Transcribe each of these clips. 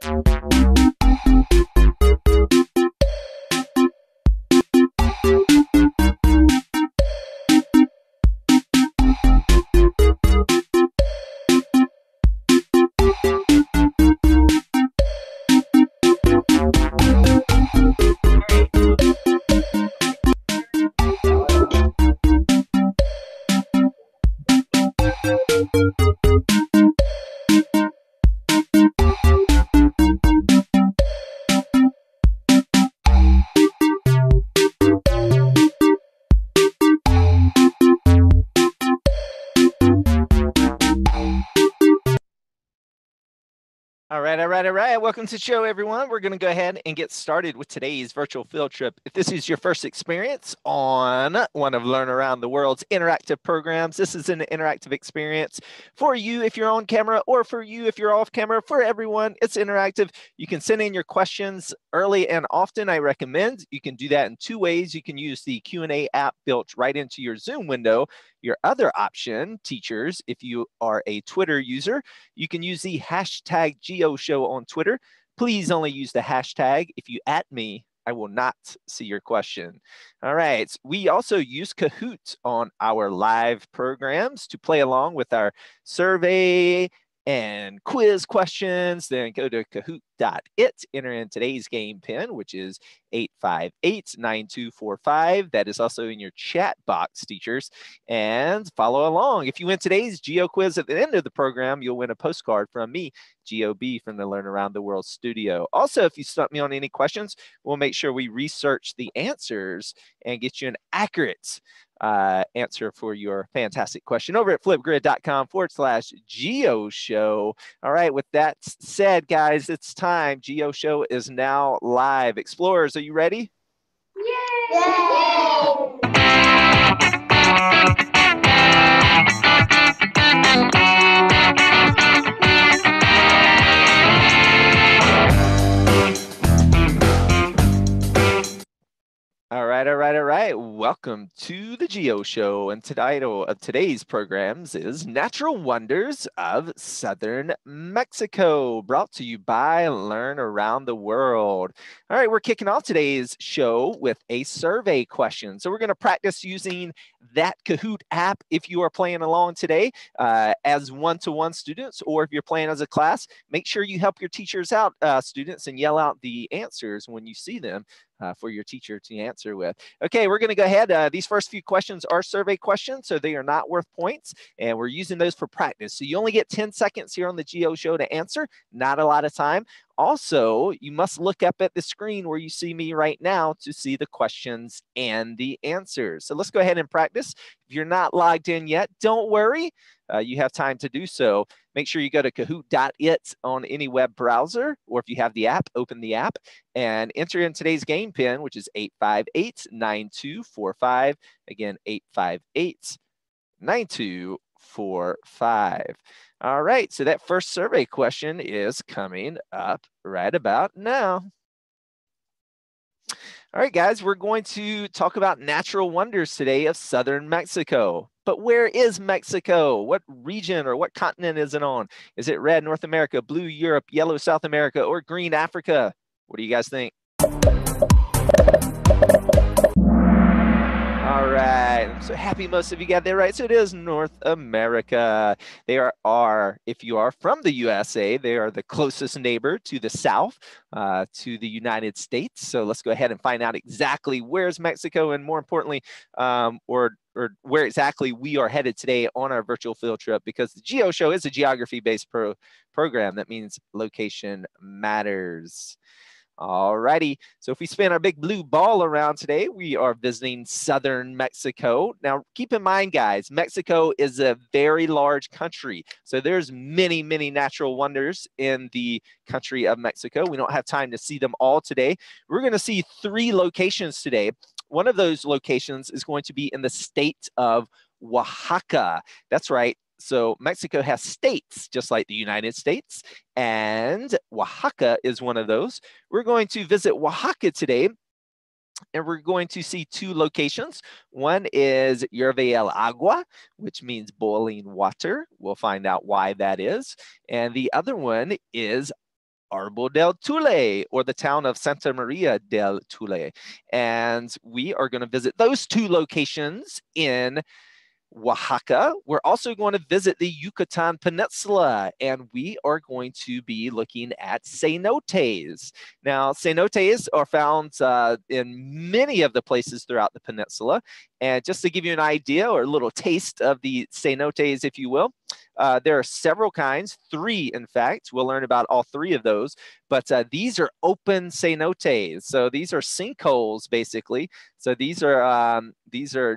All right. Welcome to the show, everyone. We're going to go ahead and get started with today's virtual field trip. If this is your first experience on one of Learn Around the World's interactive programs, this is an interactive experience for you if you're on camera, or for you if you're off camera. For everyone, it's interactive. You can send in your questions early and often. I recommend you can do that in two ways. You can use the Q&A app built right into your Zoom window. Your other option, teachers, if you are a Twitter user, you can use the hashtag GeoShow on Twitter. Please only use the hashtag. If you @ me, I will not see your question. All right. We also use Kahoot on our live programs to play along with our survey and quiz questions. Then go to kahoot.it, enter in today's game pin, which is 858-9245. That is also in your chat box, teachers, and follow along. If you win today's Geo Quiz at the end of the program, you'll win a postcard from me, GOB, from the Learn Around the World studio. Also, if you stump me on any questions, we'll make sure we research the answers and get you an accurate answer for your fantastic question over at flipgrid.com/GeoShow. All right, with that said, guys, it's time. GeoShow is now live. Explorers, are you ready? Yay! All right. Welcome to the Geo Show, and the title of today's programs is Natural Wonders of Southern Mexico, brought to you by Learn Around the World. All right, we're kicking off today's show with a survey question. So we're going to practice using that Kahoot app if you are playing along today as one-to-one students, or if you're playing as a class. Make sure you help your teachers out, students, and yell out the answers when you see them for your teacher to answer with. Okay, we're going to go ahead. These first few questions are survey questions, so they are not worth points, and we're using those for practice. So you only get 10 seconds here on the Geo Show to answer, not a lot of time. Also, you must look up at the screen where you see me right now to see the questions and the answers. So let's go ahead and practice. If you're not logged in yet, don't worry. You have time to do so. Make sure you go to kahoot.it on any web browser, or if you have the app, open the app and enter in today's game pin, which is 858-9245. Again, 858-9245. All right, so that first survey question is coming up right about now. All right, guys, we're going to talk about natural wonders today of southern Mexico. But where is Mexico? What region or what continent is it on? Is it red North America, blue Europe, yellow South America, or green Africa? What do you guys think? All right, I'm so happy most of you got that right. So it is North America. They are, if you are from the USA, they are the closest neighbor to the south, to the United States. So let's go ahead and find out exactly where's Mexico, and more importantly, or where exactly we are headed today on our virtual field trip, because the Geo Show is a geography-based program. That means location matters. All righty, so if we spin our big blue ball around today, we are visiting southern Mexico. Now, keep in mind, guys, Mexico is a very large country. So there's many, many natural wonders in the country of Mexico. We don't have time to see them all today. We're going to see 3 locations today. One of those locations is going to be in the state of Oaxaca. That's right. So Mexico has states just like the United States, and Oaxaca is one of those. We're going to visit Oaxaca today, and we're going to see 2 locations. One is Hierve el Agua, which means boiling water. We'll find out why that is. And the other one is Arbol del Thule, or the town of Santa Maria del Thule. And we are going to visit those two locations in Oaxaca. We're also going to visit the Yucatan Peninsula, and we are going to be looking at cenotes. Now, cenotes are found in many of the places throughout the peninsula. And just to give you an idea or a little taste of the cenotes, if you will, there are several kinds, 3 in fact. We'll learn about all 3 of those, but these are open cenotes. So these are sinkholes, basically. So these are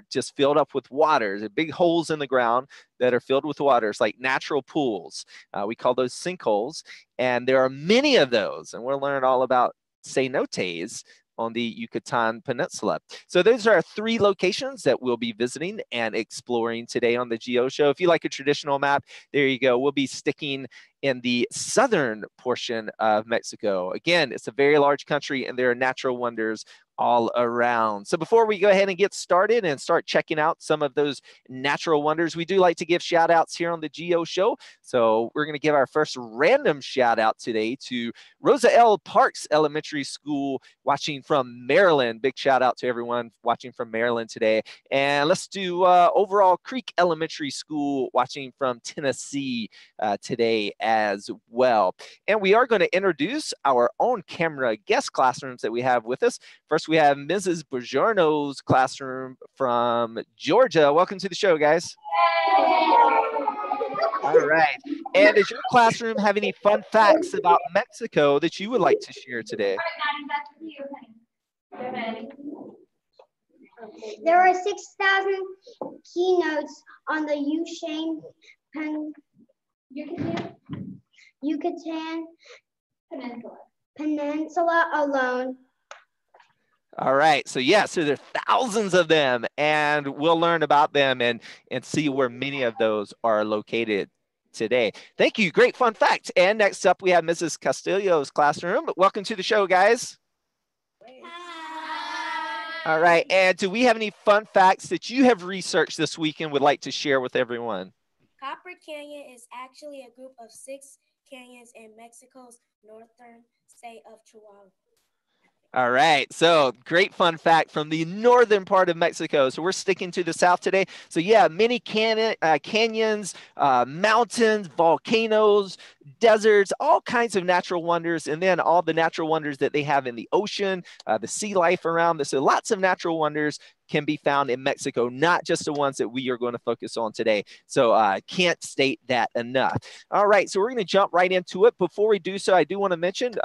just filled up with water. They're big holes in the ground that are filled with water. It's like natural pools. We call those sinkholes, and there are many of those, and we'll learn all about cenotes on the Yucatan Peninsula. So those are 3 locations that we'll be visiting and exploring today on the Geo Show. If you like a traditional map, there you go. We'll be sticking in the southern portion of Mexico. Again, it's a very large country, and there are natural wonders all around. So before we go ahead and get started and start checking out some of those natural wonders, we do like to give shout outs here on the Geo Show. So we're going to give our first random shout out today to Rosa L. Parks Elementary School, watching from Maryland. Big shout out to everyone watching from Maryland today. And let's do Overall Creek Elementary School, watching from Tennessee today as well. And we are going to introduce our own camera guest classrooms that we have with us. First, we have Mrs. Buongiorno's classroom from Georgia. Welcome to the show, guys. All right. And does your classroom have any fun facts about Mexico that you would like to share today? There are 6,000 keynotes on the Yucatan Peninsula alone. All right. So so there are thousands of them, and we'll learn about them and see where many of those are located today. Thank you. Great fun fact. And next up, we have Mrs. Castillo's classroom. Welcome to the show, guys. Hi. All right. And do we have any fun facts that you have researched this week and would like to share with everyone? Copper Canyon is actually a group of 6 canyons in Mexico's northern state of Chihuahua. All right, so great fun fact from the northern part of Mexico. So we're sticking to the south today. So yeah, many canyons, mountains, volcanoes, deserts, all kinds of natural wonders, and then all the natural wonders that they have in the ocean, the sea life around this. So lots of natural wonders can be found in Mexico, not just the ones that we are going to focus on today. So I can't state that enough. All right, so we're going to jump right into it. Before we do so, I do want to mention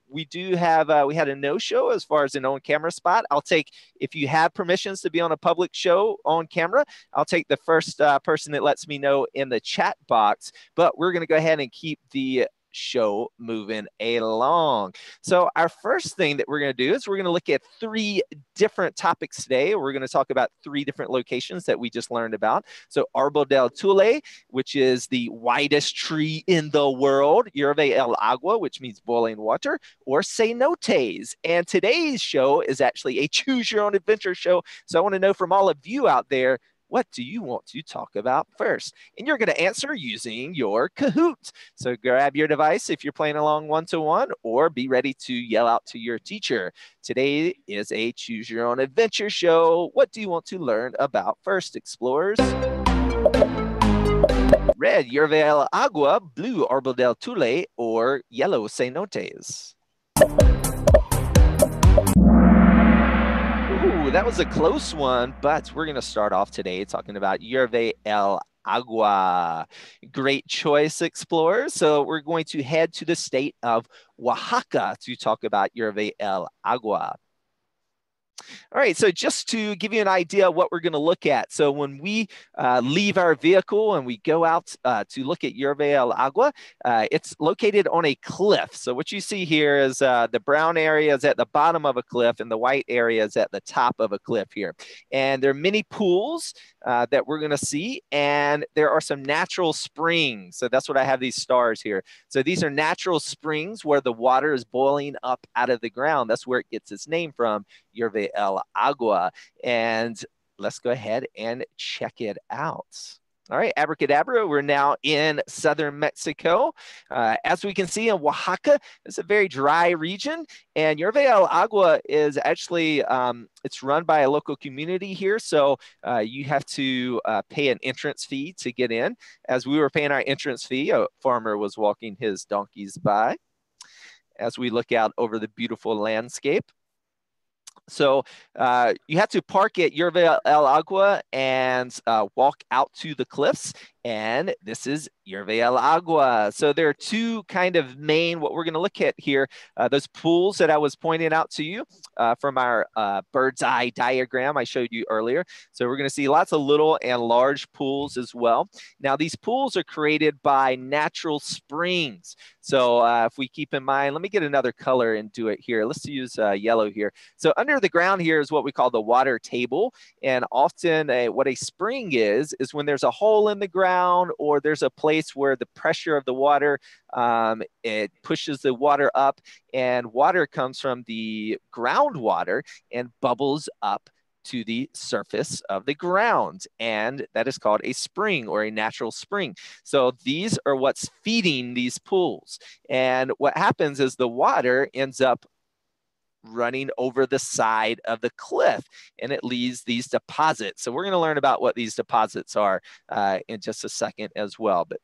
we had a no-show as far as an on-camera spot. I'll take, if you have permissions to be on a public show on camera, I'll take the first person that lets me know in the chat box. But we're going to go ahead and keep the show moving along. So our first thing that we're going to do is we're going to look at 3 different topics today. We're going to talk about 3 different locations that we just learned about. So Arbol del Thule, which is the widest tree in the world, Hierve el Agua, which means boiling water, or cenotes. And today's show is actually a choose your own adventure show. So I want to know from all of you out there, what do you want to talk about first? And you're going to answer using your Kahoot. So grab your device if you're playing along one-to-one, or be ready to yell out to your teacher. Today is a choose your own adventure show. What do you want to learn about first, explorers? Red, Hierve el Agua, blue, Arbol del Thule, or yellow, cenotes. Ooh, that was a close one, but we're going to start off today talking about Hierve el Agua. Great choice, explorers. So we're going to head to the state of Oaxaca to talk about Hierve el Agua. All right, so just to give you an idea of what we're going to look at. So when we leave our vehicle and we go out to look at Hierve el Agua, it's located on a cliff. So what you see here is the brown area is at the bottom of a cliff and the white area is at the top of a cliff here. And there are many pools that we're going to see, and there are some natural springs. So that's what I have these stars here. So these are natural springs where the water is boiling up out of the ground. That's where it gets its name from, Hierve el Agua. And let's go ahead and check it out. All right, abracadabra, we're now in southern Mexico. As we can see in Oaxaca, it's a very dry region, and Yerve el Agua is actually, it's run by a local community here, so you have to pay an entrance fee to get in. As we were paying our entrance fee, a farmer was walking his donkeys by as we look out over the beautiful landscape. So you have to park at Yerve el Agua and walk out to the cliffs. And this is Yerve el Agua. So there are two kind of main, what we're going to look at here, those pools that I was pointing out to you from our bird's eye diagram I showed you earlier. So we're going to see lots of little and large pools as well. Now, these pools are created by natural springs. So if we keep in mind, let me get another color and do it here. Let's use yellow here. So under the ground here is what we call the water table. And often what a spring is when there's a hole in the ground or there's a place where the pressure of the water, it pushes the water up, and water comes from the groundwater and bubbles up to the surface of the ground. And that is called a spring or a natural spring. So these are what's feeding these pools. And what happens is the water ends up running over the side of the cliff, and it leaves these deposits. So we're going to learn about what these deposits are in just a second as well. But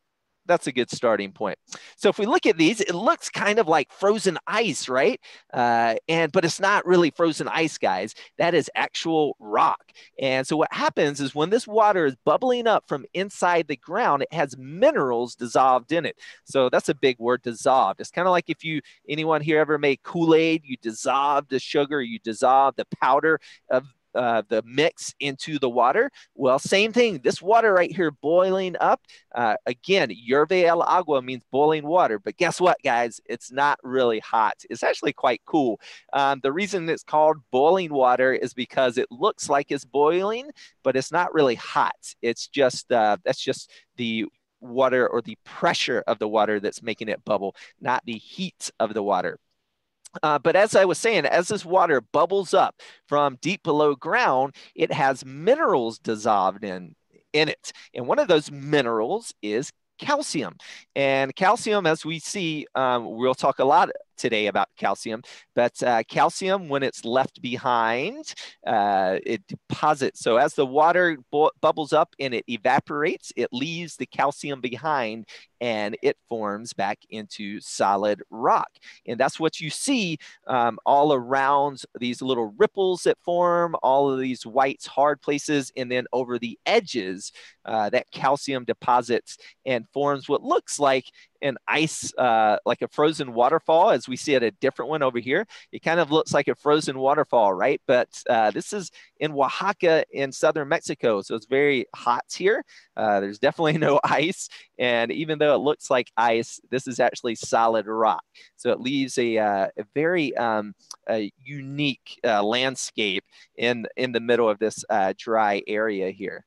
that's a good starting point. So if we look at these, it looks kind of like frozen ice, right? But it's not really frozen ice, guys. That is actual rock. And so what happens is when this water is bubbling up from inside the ground, it has minerals dissolved in it. So that's a big word, dissolved. It's kind of like if anyone here ever made Kool-Aid, you dissolve the sugar, you dissolve the powder of the mix into the water. Well, same thing. This water right here boiling up. Again, Yerve el Agua means boiling water. But guess what, guys? It's not really hot. It's actually quite cool. The reason it's called boiling water is because it looks like it's boiling, but it's not really hot. It's just, that's just the water or the pressure of the water that's making it bubble, not the heat of the water. But as I was saying, as this water bubbles up from deep below ground, it has minerals dissolved in it. And one of those minerals is calcium. And calcium, as we see, we'll talk a lot today about calcium, but calcium, when it's left behind, it deposits. So as the water bubbles up and it evaporates, it leaves the calcium behind and it forms back into solid rock. And that's what you see all around these little ripples that form, all of these white hard places, and then over the edges, that calcium deposits and forms what looks like an ice, like a frozen waterfall, as we see at a different one over here. It kind of looks like a frozen waterfall, right? But this is in Oaxaca in southern Mexico, so it's very hot here. There's definitely no ice, and even though it looks like ice, this is actually solid rock. So it leaves a very unique landscape in the middle of this dry area here.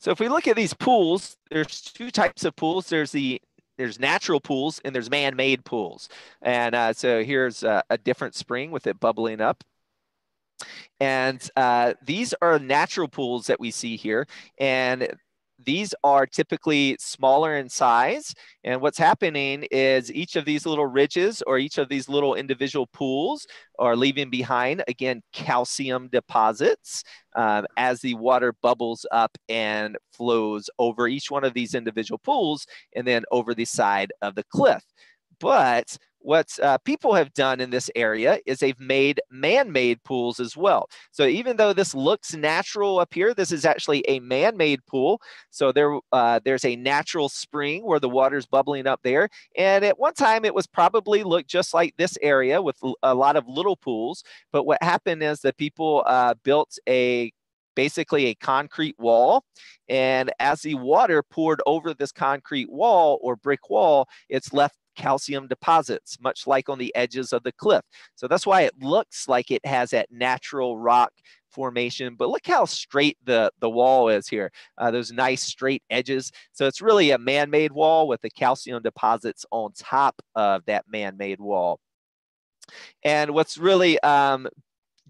So if we look at these pools, there's two types of pools. There's natural pools and there's man-made pools. And so here's a different spring with it bubbling up. And these are natural pools that we see here. And these are typically smaller in size. And what's happening is each of these little ridges or each of these little individual pools are leaving behind, again, calcium deposits as the water bubbles up and flows over each one of these individual pools and then over the side of the cliff. But what people have done in this area is they've made man-made pools as well. So even though this looks natural up here, this is actually a man-made pool. So there's a natural spring where the water's bubbling up there. And at one time, it was probably looked just like this area with a lot of little pools. But what happened is that people built basically a concrete wall. And as the water poured over this concrete wall or brick wall, it's left calcium deposits, much like on the edges of the cliff. So that's why it looks like it has that natural rock formation. But look how straight the wall is here. Those nice straight edges. So it's really a man-made wall with the calcium deposits on top of that man-made wall. And what's really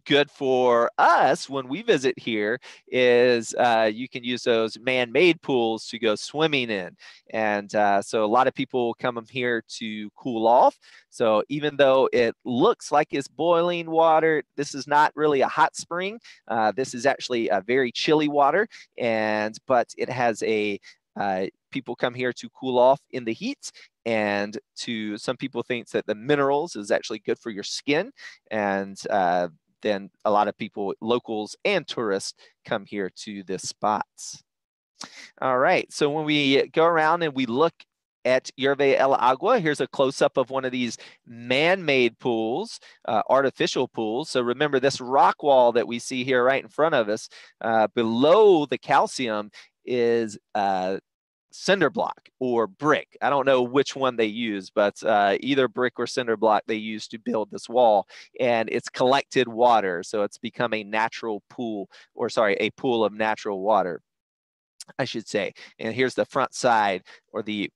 good for us when we visit here is you can use those man-made pools to go swimming in. And so a lot of people come here to cool off. So even though it looks like it's boiling water, this is not really a hot spring. This is actually a very chilly water, but it has a people come here to cool off in the heat, and some people think that the minerals is actually good for your skin, and then a lot of people, locals and tourists, come here to this spots. All right, so when we go around and we look at Yerbe El Agua, here's a close-up of one of these man-made pools, artificial pools. So remember this rock wall that we see here right in front of us, below the calcium is cinder block or brick. I don't know which one they use, but either brick or cinder block they use to build this wall, and it's collected water. So it's become a natural pool, or sorry, a pool of natural water, I should say. And here's the front side, or the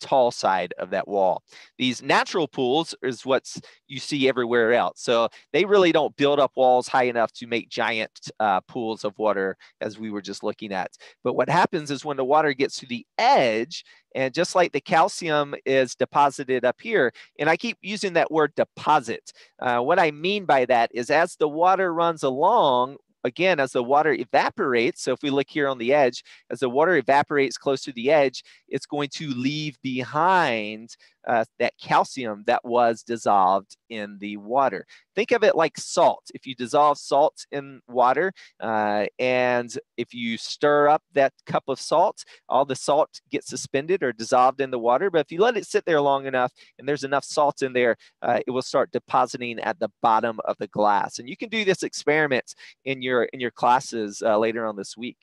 tall side of that wall. These natural pools is what you see everywhere else. So they really don't build up walls high enough to make giant pools of water, as we were just looking at. But what happens is when the water gets to the edge, and just like the calcium is deposited up here, and I keep using that word deposit. What I mean by that is as the water runs along, again, as the water evaporates, so if we look here on the edge, as the water evaporates close to the edge, it's going to leave behind that calcium that was dissolved in the water. Think of it like salt. If you dissolve salt in water, and if you stir up that cup of salt, all the salt gets suspended or dissolved in the water. But if you let it sit there long enough and there's enough salt in there, it will start depositing at the bottom of the glass. And you can do this experiment in your classes later on this week,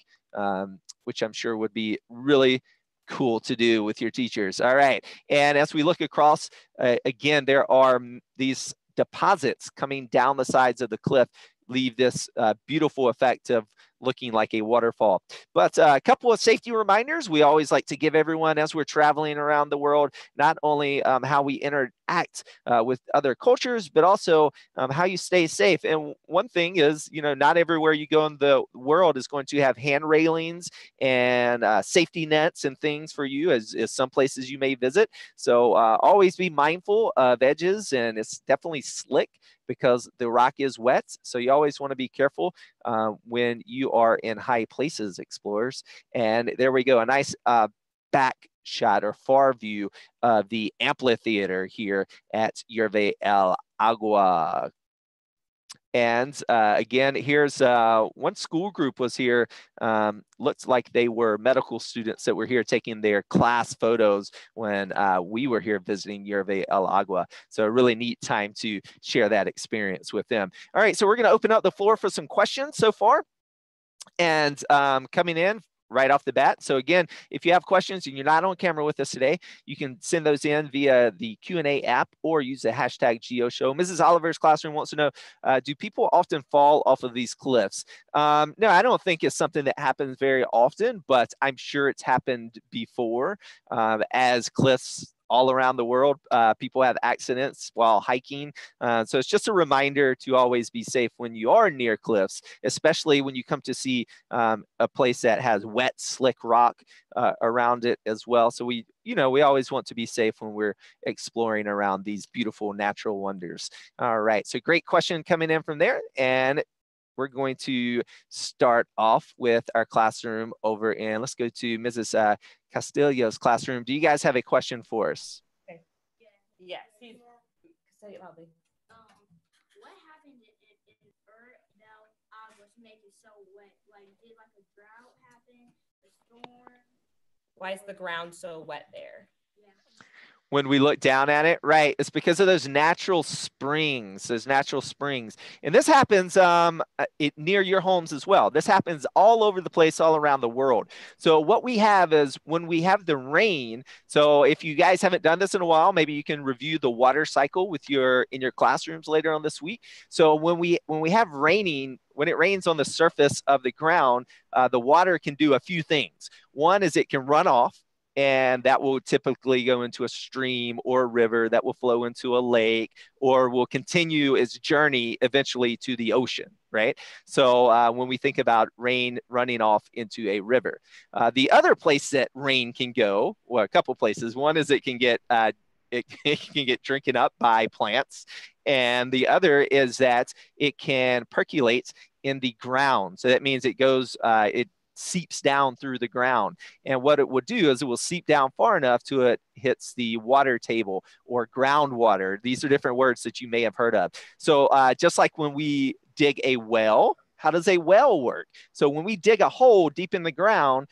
which I'm sure would be really cool to do with your teachers. All right. And as we look across, again, there are these deposits coming down the sides of the cliff, leave this beautiful effect of looking like a waterfall. But a couple of safety reminders we always like to give everyone as we're traveling around the world, not only how we interact with other cultures, but also how you stay safe. And one thing is, not everywhere you go in the world is going to have hand railings and safety nets and things for you, as some places you may visit. So always be mindful of edges, and it's definitely slick because the rock is wet. So you always want to be careful when you are in high places, explorers. And there we go, a nice back shot or far view of the amphitheater here at Yerbe El Agua. And again, here's one school group was here. Looks like they were medical students that were here taking their class photos when we were here visiting Yerbe El Agua. So a really neat time to share that experience with them. All right, so we're going to open up the floor for some questions so far. And coming in right off the bat. So again, if you have questions and you're not on camera with us today, you can send those in via the Q&A app or use the hashtag GEOshow. Mrs. Oliver's classroom wants to know, do people often fall off of these cliffs? No, I don't think it's something that happens very often, but I'm sure it's happened before. As cliffs all around the world, people have accidents while hiking. So it's just a reminder to always be safe when you are near cliffs, especially when you come to see a place that has wet, slick rock around it as well. So we always want to be safe when we're exploring around these beautiful natural wonders. All right, so great question coming in from there. And we're going to start off with our classroom over in, let's go to Mrs. Castillo's classroom. Do you guys have a question for us? Okay. Yes. Say it loudly. What happened in Del Agua to make it so wet? Like, did like a drought happen? A storm? Why is the ground so wet there? When we look down at it, right, it's because of those natural springs, And this happens near your homes as well. This happens all over the place, all around the world. So what we have is when we have the rain, so if you guys haven't done this in a while, maybe you can review the water cycle in your classrooms later on this week. So when we have raining, when it rains on the surface of the ground, the water can do a few things. One is it can run off. and that will typically go into a stream or a river that will flow into a lake or will continue its journey eventually to the ocean, right? So when we think about rain running off into a river, the other place that rain can go, well, a couple places. One is it can get it can get drinking up by plants, and the other is that it can percolate in the ground. So that means it goes, it seeps down through the ground. And what it will do is it will seep down far enough to it hits the water table or groundwater. These are different words that you may have heard of. So just like when we dig a well, how does a well work? So when we dig a hole deep in the ground,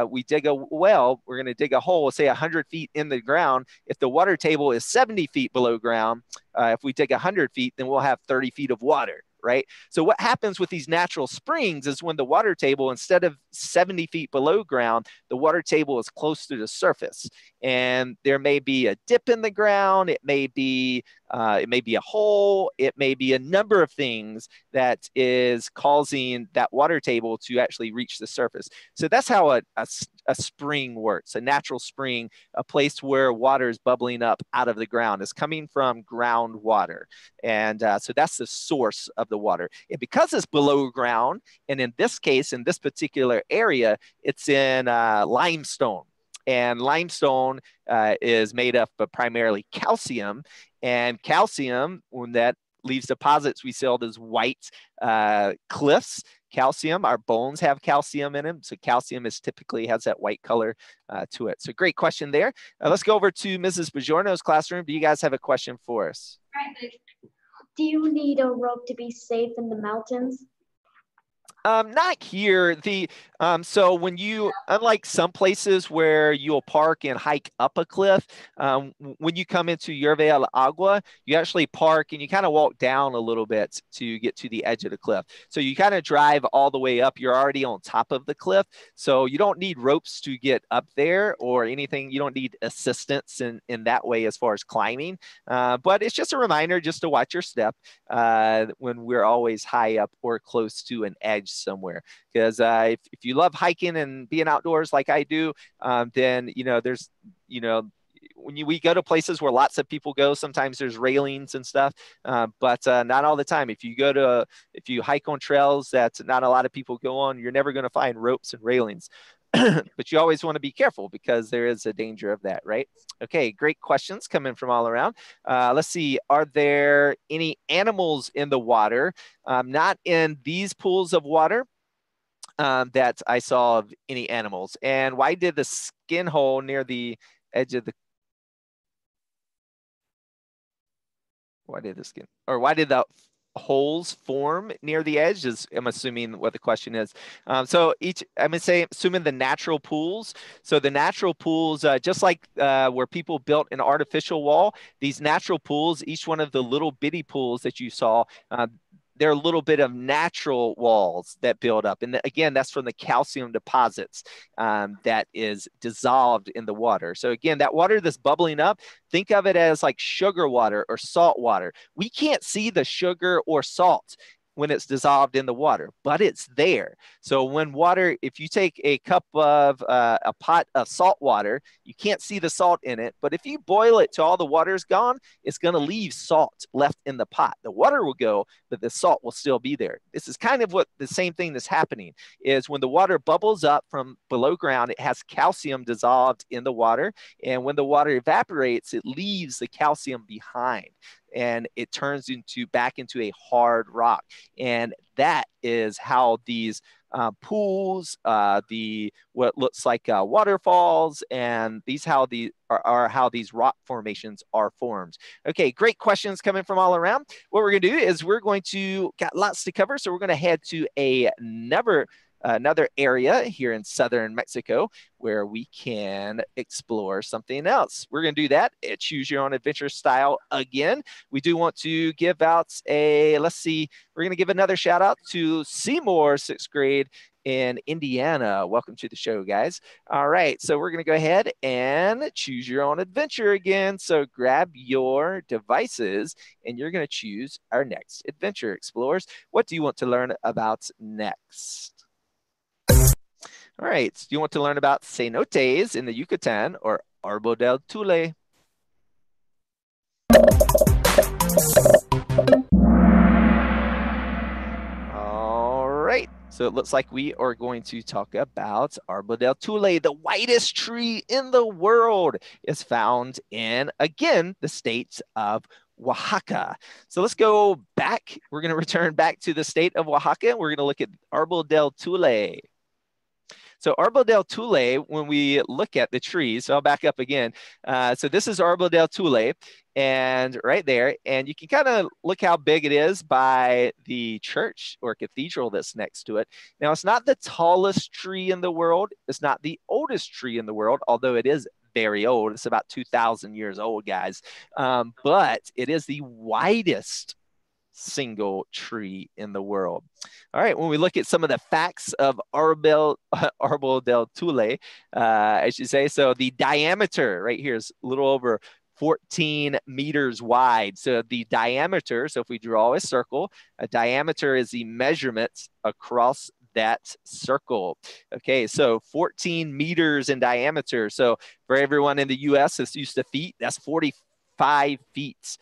we dig a well, we're going to dig a hole, say 100 feet in the ground. If the water table is 70 feet below ground, if we dig 100 feet, then we'll have 30 feet of water, right? So what happens with these natural springs is when the water table, instead of 70 feet below ground, the water table is close to the surface. And there may be a dip in the ground. It may be a hole. It may be a number of things that is causing that water table to actually reach the surface. So that's how a spring works. A natural spring, a place where water is bubbling up out of the ground, is coming from groundwater. And so that's the source of the water. And because it's below ground, and in this case, in this particular area, it's in limestone. And limestone is made up of primarily calcium. And calcium, when that leaves deposits, we see all those white cliffs. Calcium, our bones have calcium in them. So calcium is typically has that white color to it. So great question there. Let's go over to Mrs. Bajorno's classroom. Do you guys have a question for us? Do you need a rope to be safe in the mountains? Not here. So when you, unlike some places where you'll park and hike up a cliff, when you come into Yerve al Agua, you actually park and you kind of walk down a little bit to get to the edge of the cliff. So you kind of drive all the way up. You're already on top of the cliff. So you don't need ropes to get up there or anything. You don't need assistance in that way as far as climbing. But it's just a reminder just to watch your step when we're always high up or close to an edge somewhere. Because if you love hiking and being outdoors like I do, then there's when we go to places where lots of people go, sometimes there's railings and stuff, but not all the time. If you hike on trails that not a lot of people go on, you're never going to find ropes and railings. But you always want to be careful because there is a danger of that, right? Okay, great questions coming from all around. Let's see, are there any animals in the water? Not in these pools of water that I saw of any animals. And why did the skin hole near the edge of the why did the holes form near the edge I'm assuming what the question is. So assuming the natural pools. So the natural pools, just like where people built an artificial wall, these natural pools, each one of the little bitty pools that you saw, they're a little bit of natural walls that build up. And again, that's from the calcium deposits that is dissolved in the water. So again, that water that's bubbling up, think of it as like sugar water or salt water. We can't see the sugar or salt when it's dissolved in the water, but it's there. So when water, if you take a cup of a pot of salt water, you can't see the salt in it, but if you boil it till all the water is gone, it's going to leave salt left in the pot. The water will go, but the salt will still be there. This is kind of what the same thing that's happening is when the water bubbles up from below ground, it has calcium dissolved in the water. And when the water evaporates, it leaves the calcium behind and it turns back into a hard rock. And that is how these pools, what looks like waterfalls, and how these rock formations are formed. Okay, great questions coming from all around. What we're going to do is got lots to cover, so we're going to head to another area here in southern Mexico where we can explore something else. We're going to do that at Choose Your Own Adventure style again. We do want to give out we're going to give another shout out to Seymour, 6th grade in Indiana. Welcome to the show, guys. All right, so we're going to go ahead and choose your own adventure again. So grab your devices and you're going to choose our next adventure. Explorers, what do you want to learn about next? All right, do you want to learn about cenotes in the Yucatan or Árbol del Thule? All right, so it looks like we are going to talk about Árbol del Thule. The whitest tree in the world is found in, again, the state of Oaxaca. So let's go back. We're going to return back to the state of Oaxaca. We're going to look at Árbol del Thule. So Árbol del Thule, when we look at the trees, so I'll back up again. So this is Árbol del Thule, and right there, and you can kind of look how big it is by the church or cathedral that's next to it. Now, it's not the tallest tree in the world. It's not the oldest tree in the world, although it is very old. It's about 2,000 years old, guys. But it is the widest single tree in the world. All right, when we look at some of the facts of Árbol del Thule, I should say, so the diameter right here is a little over 14 meters wide. So the diameter, so if we draw a circle, a diameter is the measurements across that circle. Okay, so 14 meters in diameter. So for everyone in the US that's used to feet, that's 45 feet.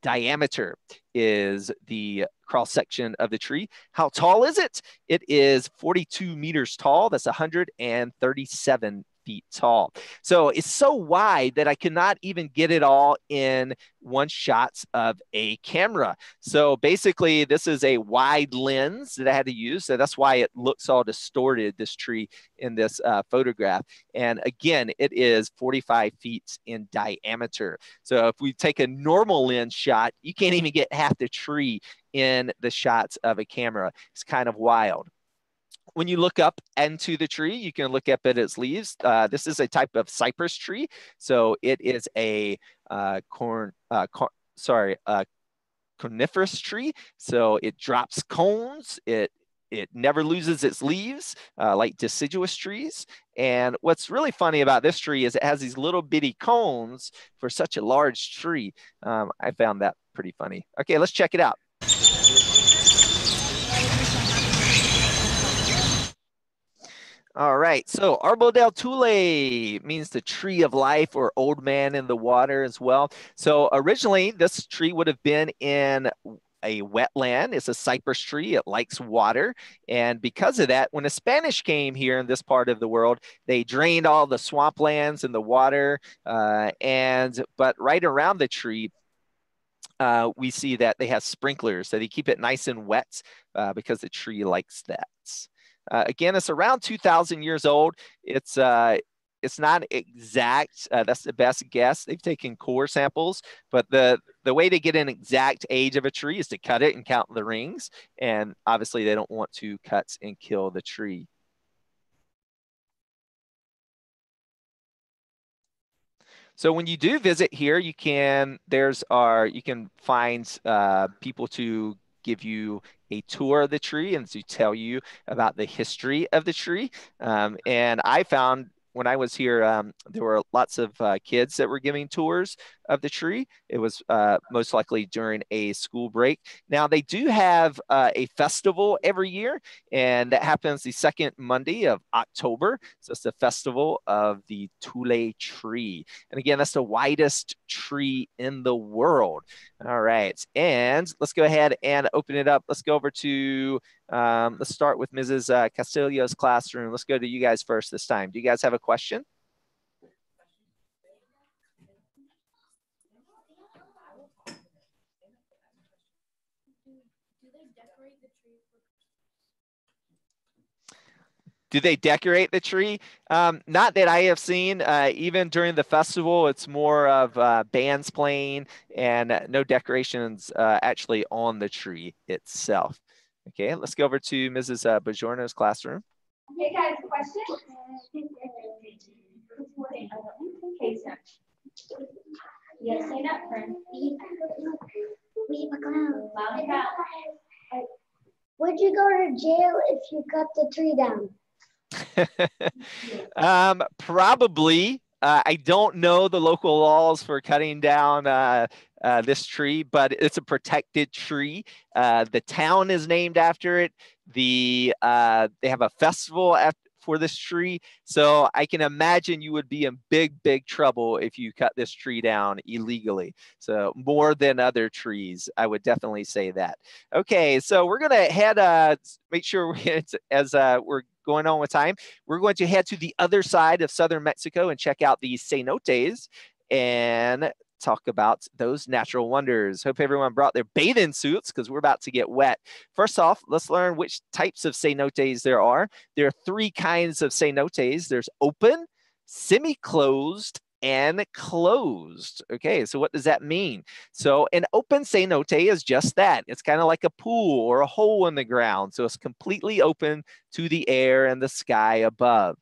Diameter is the cross section of the tree. How tall is it? It is 42 meters tall. That's 137 feet tall. So it's so wide that I cannot even get it all in one shot of a camera. So basically, this is a wide lens that I had to use. So that's why it looks all distorted, this tree in this photograph. And again, it is 45 feet in diameter. So if we take a normal lens shot, you can't even get half the tree in the shots of a camera. It's kind of wild. When you look up into the tree, you can look up at its leaves. This is a type of cypress tree. So it is a coniferous tree. So it drops cones. It never loses its leaves, like deciduous trees. And what's really funny about this tree is it has these little bitty cones for such a large tree. I found that pretty funny. Okay, let's check it out. All right, so Árbol del Thule means the tree of life or old man in the water as well. So originally this tree would have been in a wetland. It's a cypress tree. It likes water. And because of that, when the Spanish came here in this part of the world, they drained all the swamplands and the water. But right around the tree, we see that they have sprinklers. So they keep it nice and wet because the tree likes that. Again, it's around 2,000 years old. It's not exact. That's the best guess. They've taken core samples, but the way to get an exact age of a tree is to cut it and count the rings. And obviously, they don't want to cut and kill the tree. So when you do visit here, you can find people to give you a tour of the tree and to tell you about the history of the tree. And I found when I was here, there were lots of kids that were giving tours of the tree. It was most likely during a school break. Now, they do have a festival every year, and that happens the second Monday of October. So it's the festival of the Thule tree. And again, that's the widest tree in the world. All right, and let's go ahead and open it up. Let's go over to, let's start with Mrs. Castillo's classroom. Let's go to you guys first this time. Do you guys have a question? Do they decorate the tree? Not that I have seen. Even during the festival, it's more of bands playing and no decorations actually on the tree itself. Okay, let's go over to Mrs. Bajorno's classroom. Okay, guys, question? Yes, say that, friend. Would you go to jail if you cut the tree down? Probably. I don't know the local laws for cutting down this tree, but it's a protected tree. The town is named after it. They have a festival for this tree. So I can imagine you would be in big trouble if you cut this tree down illegally. So more than other trees, I would definitely say that. Okay, so we're gonna head, make sure as we're going on with time, we're going to head to the other side of southern Mexico and check out the cenotes and talk about those natural wonders. Hope everyone brought their bathing suits because we're about to get wet. First off, let's learn which types of cenotes there are. There are 3 kinds of cenotes. There's open, semi-closed, and closed. Okay, so what does that mean? So an open cenote is just that. It's kind of like a pool or a hole in the ground. So it's completely open to the air and the sky above.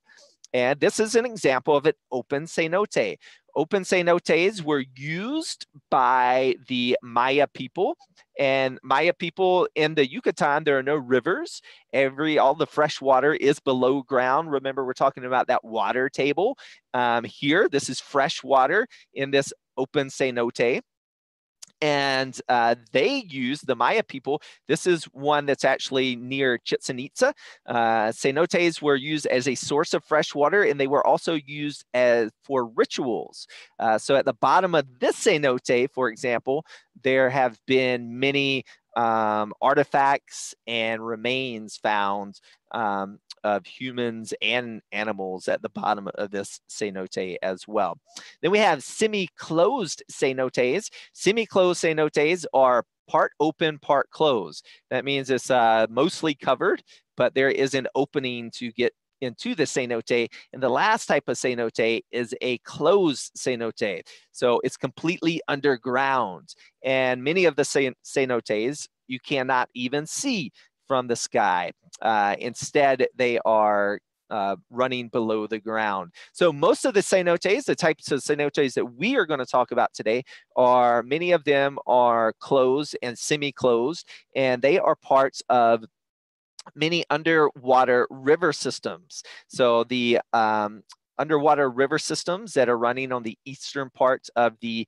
And this is an example of an open cenote. Open cenotes were used by the Maya people. And Maya people in the Yucatan, there are no rivers. All the fresh water is below ground. Remember, we're talking about that water table. Here, this is fresh water in this open cenote. And they use, the Maya people, this is one that's actually near Chichen Itza. Cenotes were used as a source of fresh water, and they were also used for rituals. So at the bottom of this cenote, for example, there have been many artifacts and remains found of humans and animals at the bottom of this cenote as well. Then we have semi-closed cenotes. Semi-closed cenotes are part open, part closed. That means it's mostly covered, but there is an opening to get into the cenote. And the last type of cenote is a closed cenote. So it's completely underground. And many of the cenotes you cannot even see from the sky. Instead, they are running below the ground. So most of the cenotes, the types of cenotes that we are going to talk about today, many of them are closed and semi-closed, and they are parts of many underwater river systems. So the underwater river systems that are running on the eastern part of the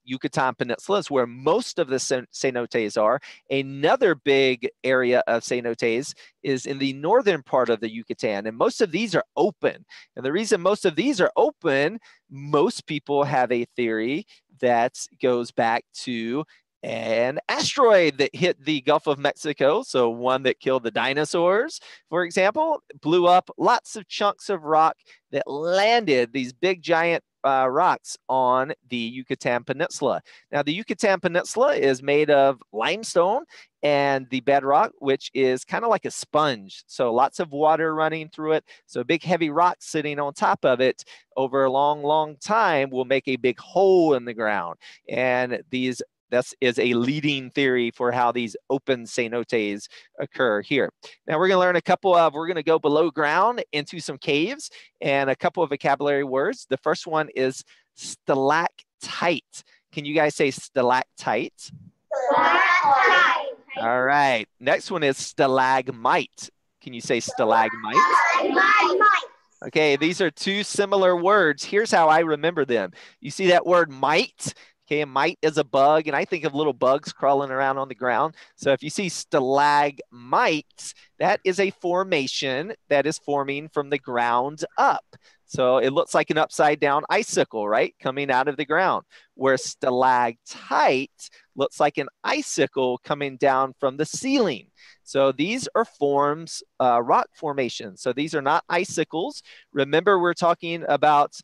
Yucatan Peninsula is where most of the cenotes are. Another big area of cenotes is in the northern part of the Yucatan, and most of these are open. And the reason most of these are open, most people have a theory that goes back to an asteroid that hit the Gulf of Mexico, so one that killed the dinosaurs, for example, blew up lots of chunks of rock that landed, these big giant rocks on the Yucatan Peninsula. Now, the Yucatan Peninsula is made of limestone and the bedrock, which is kind of like a sponge. So lots of water running through it. So big heavy rocks sitting on top of it over a long time will make a big hole in the ground. And this is a leading theory for how these open cenotes occur here. Now we're going to learn we're going to go below ground into some caves and a couple of vocabulary words. The first one is stalactite. Can you guys say stalactite? Stalactite. All right. Next one is stalagmite. Can you say stalagmite? Stalagmite. Okay, these are 2 similar words. Here's how I remember them. You see that word mite? Okay, a mite is a bug, and I think of little bugs crawling around on the ground. So if you see stalagmites, that is a formation that is forming from the ground up. So it looks like an upside down icicle, right? Coming out of the ground. Where stalactite looks like an icicle coming down from the ceiling. So these are rock formations. So these are not icicles. Remember, we're talking about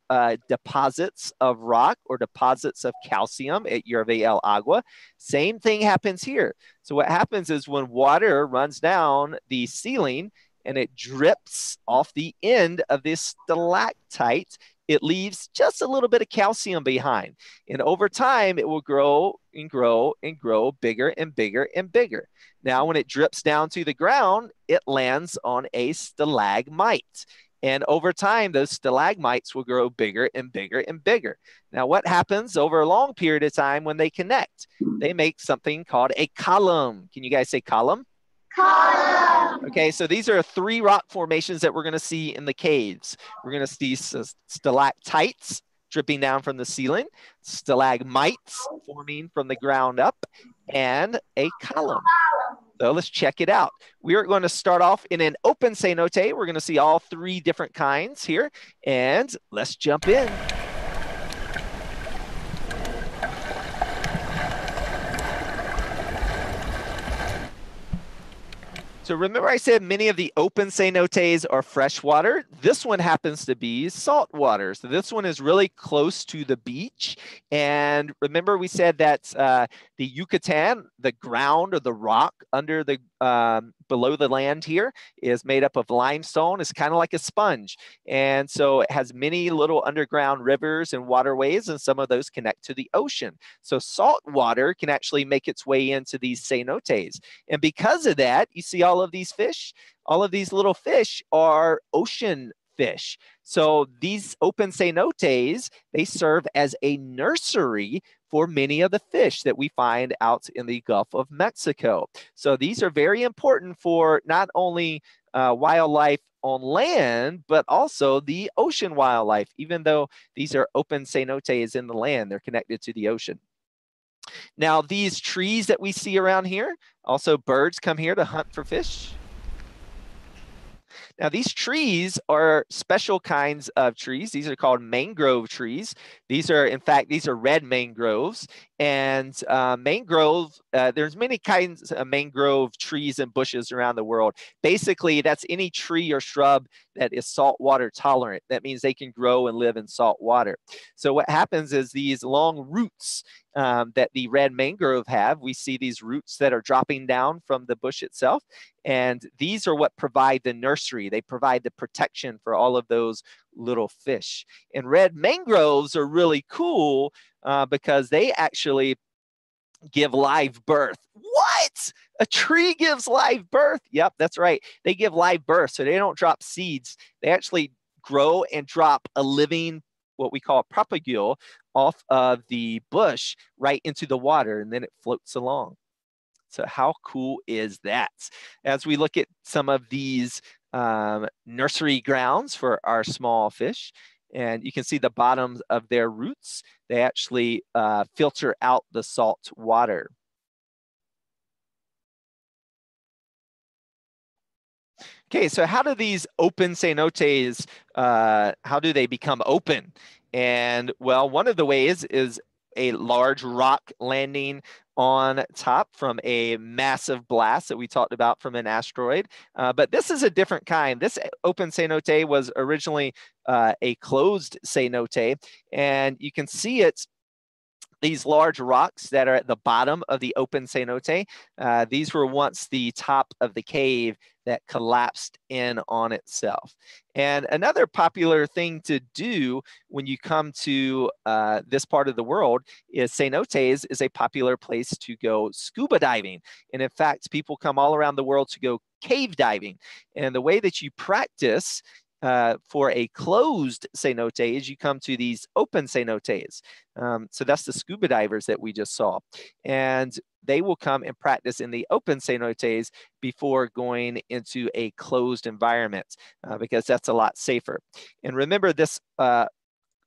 deposits of rock or deposits of calcium at Yerba El Agua. Same thing happens here. So what happens is when water runs down the ceiling and it drips off the end of this stalactite, it leaves just a little bit of calcium behind. And over time, it will grow and grow and grow bigger and bigger and bigger. Now, when it drips down to the ground, it lands on a stalagmite. And over time, those stalagmites will grow bigger and bigger and bigger. Now, what happens over a long period of time when they connect? They make something called a column. Can you guys say column? Column. Okay, so these are 3 rock formations that we're going to see in the caves. We're going to see stalactites dripping down from the ceiling, stalagmites forming from the ground up, and a column. So let's check it out. We are going to start off in an open cenote. We're going to see all 3 different kinds here, and let's jump in. So remember I said many of the open cenotes are freshwater. This one happens to be saltwater. So this one is really close to the beach. And remember we said that the Yucatan, the ground or the rock under the below the land here is made up of limestone. It's kind of like a sponge. And so it has many little underground rivers and waterways, and some of those connect to the ocean. So salt water can actually make its way into these cenotes. And because of that, you see all of these fish. All of these little fish are ocean fish. So these open cenotes, they serve as a nursery for many of the fish that we find out in the Gulf of Mexico. So these are very important for not only wildlife on land, but also the ocean wildlife. Even though these are open cenotes in the land, they're connected to the ocean. Now, these trees that we see around here, also birds come here to hunt for fish. Now, these trees are special kinds of trees. These are called mangrove trees. These are, in fact, these are red mangroves. And mangrove, there's many kinds of mangrove trees and bushes around the world. Basically, that's any tree or shrub that is saltwater tolerant. That means they can grow and live in salt water. So what happens is these long roots that the red mangrove have, we see these roots that are dropping down from the bush itself. And these are what provide the nursery. They provide the protection for all of those little fish. And red mangroves are really cool because they actually give live birth. What? A tree gives live birth? Yep, that's right. They give live birth. So they don't drop seeds. They actually grow and drop a living, what we call a propagule, off of the bush right into the water, and then it floats along. So how cool is that? As we look at some of these nursery grounds for our small fish, and you can see the bottoms of their roots, they actually filter out the salt water. Okay, so how do these open cenotes, how do they become open? And well, one of the ways is a large rock landing on top from a massive blast that we talked about from an asteroid. But this is a different kind. This open cenote was originally a closed cenote, and you can see it's these large rocks that are at the bottom of the open cenote. These were once the top of the cave that collapsed in on itself. And another popular thing to do when you come to this part of the world is cenotes is a popular place to go scuba diving. And in fact, people come all around the world to go cave diving. And the way that you practice for a closed cenote is you come to these open cenotes. So that's the scuba divers that we just saw. And they will come and practice in the open cenotes before going into a closed environment because that's a lot safer. And remember, this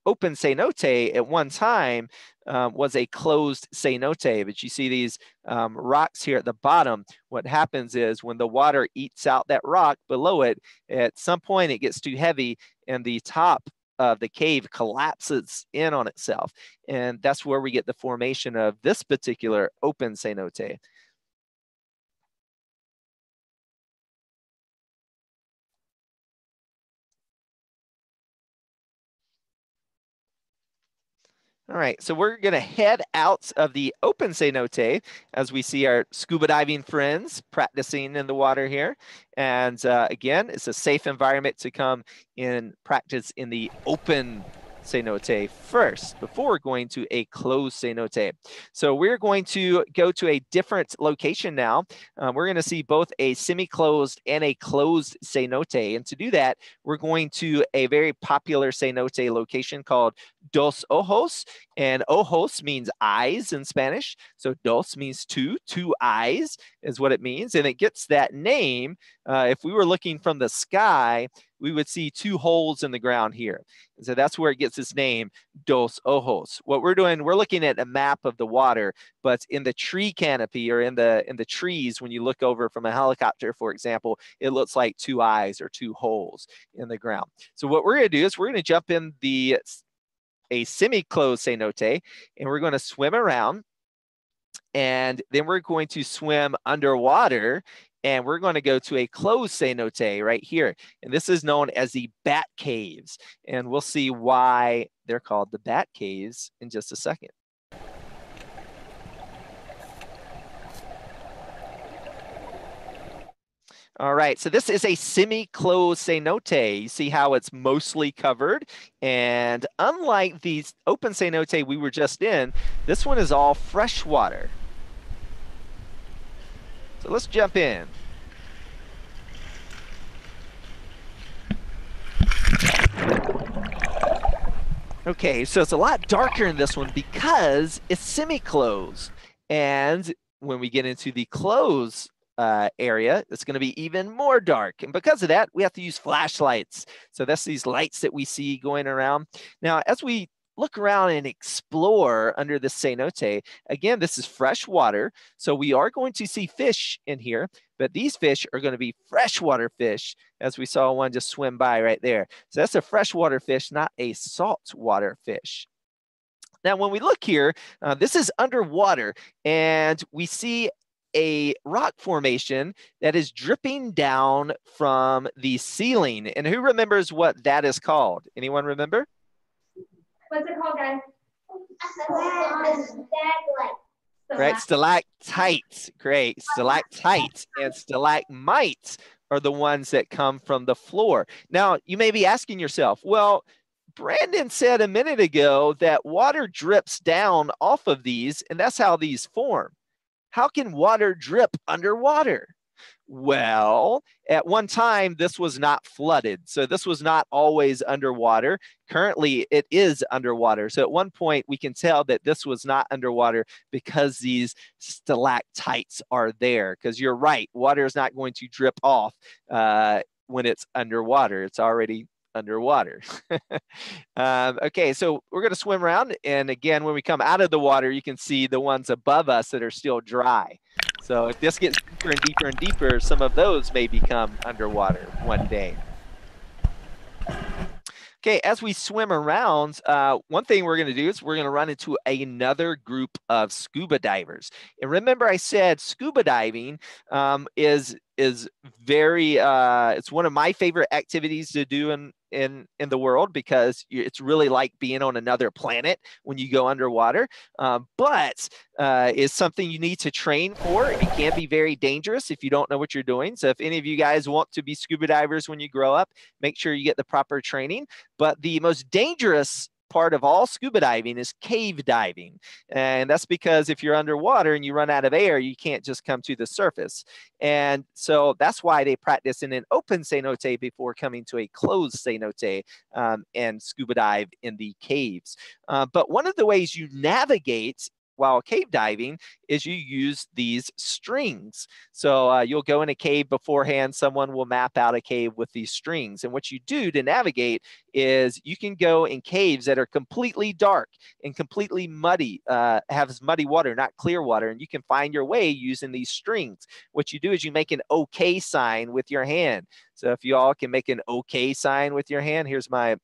open cenote at one time was a closed cenote, but you see these rocks here at the bottom. What happens is when the water eats out that rock below it, at some point it gets too heavy and the top of the cave collapses in on itself. And that's where we get the formation of this particular open cenote. All right, so we're gonna head out of the open cenote as we see our scuba diving friends practicing in the water here. And again, it's a safe environment to come and practice in the open cenote first before going to a closed cenote. So we're going to go to a different location now. We're going to see both a semi-closed and a closed cenote. And to do that, we're going to a very popular cenote location called Dos Ojos. And ojos means eyes in Spanish. So dos means two eyes is what it means. And it gets that name. If we were looking from the sky, we would see two holes in the ground here. And so that's where it gets its name, Dos Ojos. What we're doing, we're looking at a map of the water, but in the tree canopy or in the trees, when you look over from a helicopter, for example, it looks like two eyes or two holes in the ground. So what we're gonna do is we're gonna jump in a semi-closed cenote, and we're gonna swim around, and then we're going to swim underwater, and we're going to go to a closed cenote right here. And this is known as the Bat Caves. And we'll see why they're called the Bat Caves in just a second. All right, so this is a semi-closed cenote. You see how it's mostly covered? And unlike the open cenote we were just in, this one is all fresh water. So let's jump in. Okay, so it's a lot darker in this one because it's semi-closed. And when we get into the closed area, it's going to be even more dark. And because of that, we have to use flashlights. So that's these lights that we see going around. Now, as we look around and explore under the cenote, again, this is fresh water. So we are going to see fish in here, but these fish are going to be freshwater fish, as we saw one just swim by right there. So that's a freshwater fish, not a saltwater fish. Now, when we look here, this is underwater, and we see a rock formation that is dripping down from the ceiling. And who remembers what that is called? Anyone remember? What's it called, guys? Right, stalactites. Great, stalactites and stalagmites are the ones that come from the floor. Now, you may be asking yourself, well, Brandon said a minute ago that water drips down off of these, and that's how these form. How can water drip underwater? Well, at one time, this was not flooded. So this was not always underwater. Currently, it is underwater. So at one point, we can tell that this was not underwater because these stalactites are there. Because you're right, water is not going to drip off when it's underwater. It's already underwater. Okay, so we're going to swim around. And again, when we come out of the water, you can see the ones above us that are still dry. So if this gets deeper and deeper and deeper, some of those may become underwater one day. Okay, as we swim around, one thing we're going to do is we're going to run into another group of scuba divers. And remember, I said scuba diving is very, it's one of my favorite activities to do in the world because it's really like being on another planet when you go underwater. But is something you need to train for. It can be very dangerous if you don't know what you're doing. So if any of you guys want to be scuba divers when you grow up, make sure you get the proper training. But the most dangerous part of all scuba diving is cave diving. And that's because if you're underwater and you run out of air, you can't just come to the surface. And so that's why they practice in an open cenote before coming to a closed cenote and scuba dive in the caves. But one of the ways you navigate while cave diving is you use these strings. So you'll go in a cave beforehand, someone will map out a cave with these strings. And what you do to navigate is you can go in caves that are completely dark and completely muddy, has muddy water, not clear water, and you can find your way using these strings. What you do is you make an OK sign with your hand. So if you all can make an OK sign with your hand, here's my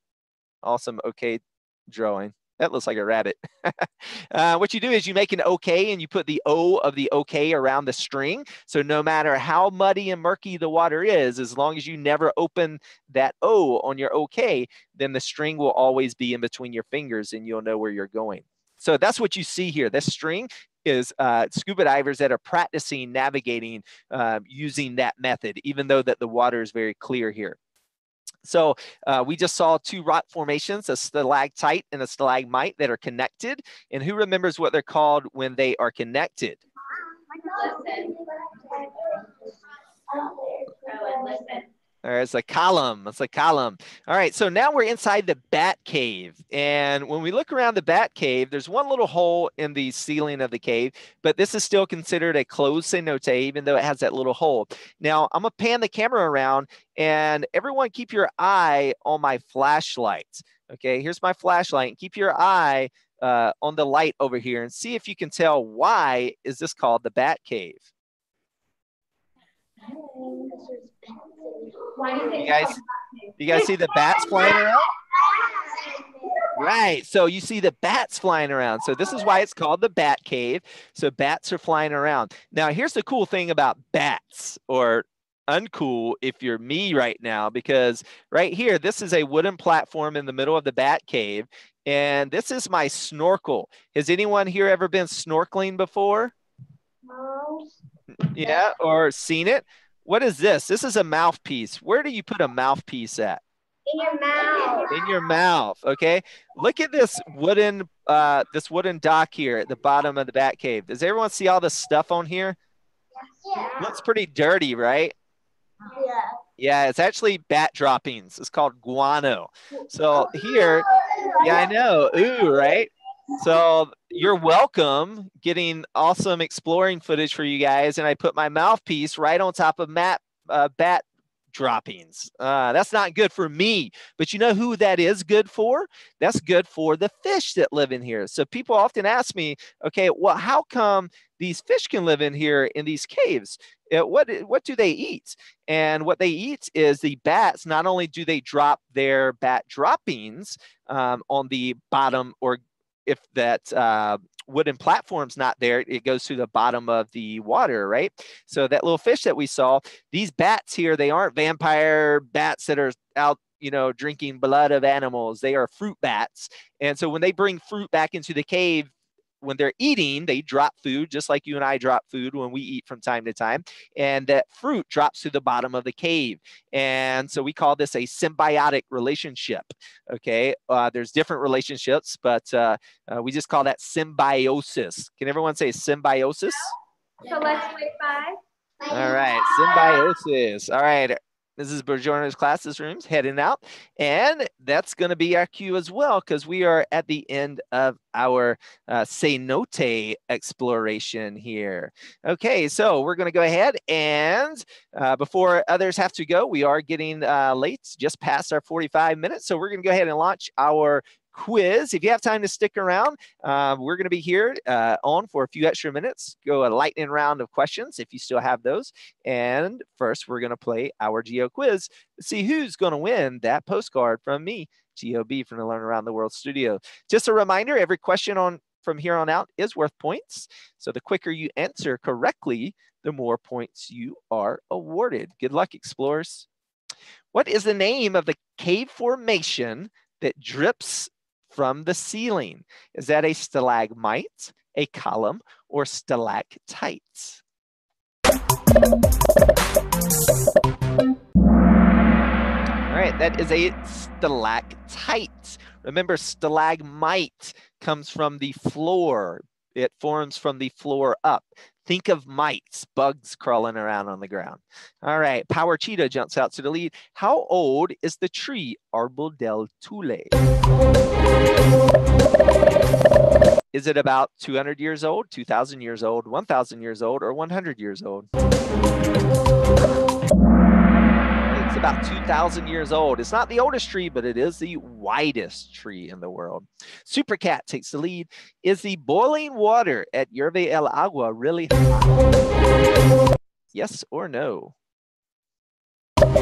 awesome OK drawing. That looks like a rabbit. What you do is you make an OK and you put the O of the OK around the string. So no matter how muddy and murky the water is, as long as you never open that O on your OK, then the string will always be in between your fingers and you'll know where you're going. So that's what you see here. This string is scuba divers that are practicing navigating using that method, even though that the water is very clear here. So we just saw two rock formations, a stalactite and a stalagmite that are connected. And who remembers what they're called when they are connected? Listen. All right, it's a column. It's a column. All right, so now we're inside the bat cave. And when we look around the bat cave, there's one little hole in the ceiling of the cave, but this is still considered a closed cenote, even though it has that little hole. Now, I'm going to pan the camera around, and everyone keep your eye on my flashlight. Okay, here's my flashlight. And keep your eye on the light over here and see if you can tell why is this called the bat cave. You guys see the bats flying around? Right, so you see the bats flying around. So this is why it's called the bat cave. So bats are flying around. Now here's the cool thing about bats, or uncool if you're me right now, because right here, this is a wooden platform in the middle of the bat cave. And this is my snorkel. Has anyone here ever been snorkeling before? No. Yeah, or seen it? What is this? This is a mouthpiece. Where do you put a mouthpiece at? In your mouth. In your mouth, okay? Look at this wooden dock here at the bottom of the bat cave. Does everyone see all the stuff on here? Yeah. Looks pretty dirty, right? Yeah. Yeah, it's actually bat droppings. It's called guano. So here, yeah, I know. Ooh, right? So you're welcome, getting awesome exploring footage for you guys. And I put my mouthpiece right on top of bat droppings. That's not good for me, but you know who that is good for? That's good for the fish that live in here. So people often ask me, okay, well, how come these fish can live in here in these caves? What do they eat? And what they eat is the bats. Not only do they drop their bat droppings on the bottom, or if that wooden platform's not there, it goes to the bottom of the water, right? So that little fish that we saw, these bats here, they aren't vampire bats that are out, you know, drinking blood of animals. They are fruit bats. And so when they bring fruit back into the cave, when they're eating, they drop food, just like you and I drop food when we eat from time to time. And that fruit drops to the bottom of the cave. And so we call this a symbiotic relationship. Okay. There's different relationships, but we just call that symbiosis. Can everyone say symbiosis? So let's wait 5. All right. Symbiosis. All right. This is Bergeron's classes rooms heading out. And that's going to be our cue as well, because we are at the end of our cenote exploration here. Okay, so we're going to go ahead and before others have to go, we are getting late, just past our 45 minutes. So we're going to go ahead and launch our quiz. If you have time to stick around, we're going to be here on for a few extra minutes. Go a lightning round of questions if you still have those. And first, we're going to play our Geo Quiz to see who's going to win that postcard from me, GOB, from the Learn Around the World studio. Just a reminder, every question from here on out is worth points. So the quicker you answer correctly, the more points you are awarded. Good luck, explorers. What is the name of the cave formation that drips from the ceiling? Is that a stalagmite, a column, or stalactites? All right, that is a stalactite. Remember, stalagmite comes from the floor. It forms from the floor up. Think of mites, bugs crawling around on the ground. All right, Power Cheetah jumps out to the lead. How old is the tree Arbol del Thule? Is it about 200 years old, 2,000 years old, 1,000 years old, or 100 years old? It's about 2,000 years old. It's not the oldest tree, but it is the widest tree in the world. Super Cat takes the lead. Is the boiling water at Yerbe el Agua really hot? Yes or no? All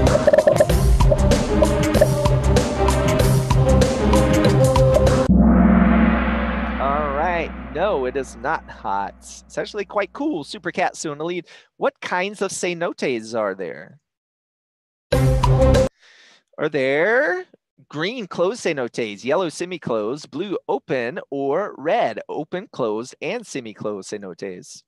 right, no, it is not hot. It's actually quite cool. Super Cat still in the lead. What kinds of cenotes are there? Are there green closed cenotes, yellow semi-closed, blue open, or red open, closed, and semi-closed cenotes?